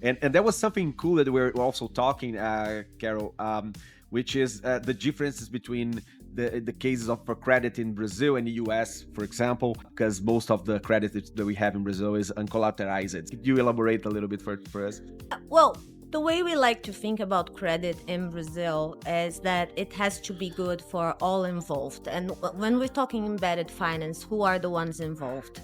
And there was something cool that we're also talking, Carol, which is the differences between the cases of for credit in Brazil and the US, for example, because most of the credit that we have in Brazil is uncollateralized. Could you elaborate a little bit for us? Well, the way we like to think about credit in Brazil is that it has to be good for all involved. And when we're talking embedded finance, who are the ones involved?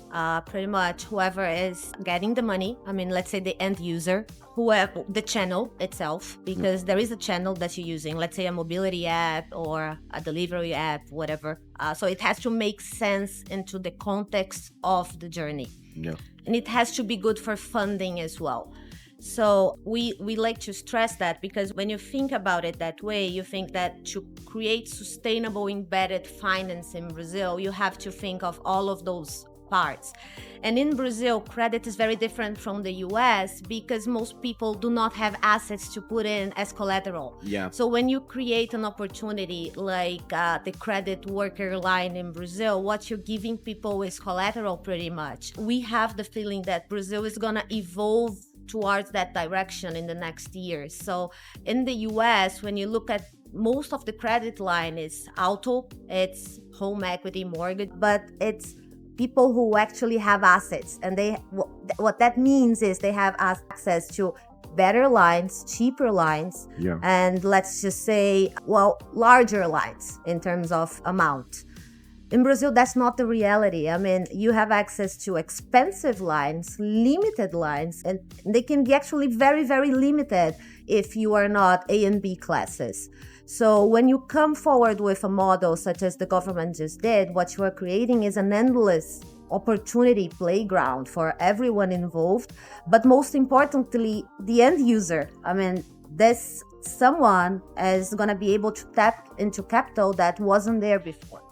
Pretty much whoever is getting the money. I mean, let's say the end user, whoever the channel itself, because there is a channel that you're using, let's say a mobility app or a delivery app, whatever. So it has to make sense into the context of the journey. Yeah. And it has to be good for funding as well. So we like to stress that, because when you think about it that way, you think that to create sustainable embedded finance in Brazil, you have to think of all of those parts. And in Brazil, credit is very different from the US because most people do not have assets to put in as collateral. Yeah. So when you create an opportunity like the credit worker line in Brazil, what you're giving people is collateral pretty much. We have the feeling that Brazil is going to evolve towards that direction in the next years. So in the US, when you look at most of the credit line is auto, it's home equity mortgage, but it's people who actually have assets. And what that means is they have access to better lines, cheaper lines, and let's just say, larger lines in terms of amount. In Brazil, that's not the reality. I mean, you have access to expensive lines, limited lines, and they can be actually very, very limited if you are not A and B classes. So when you come forward with a model such as the government just did, what you are creating is an endless opportunity playground for everyone involved, but most importantly, the end user. I mean, this someone is going to be able to tap into capital that wasn't there before.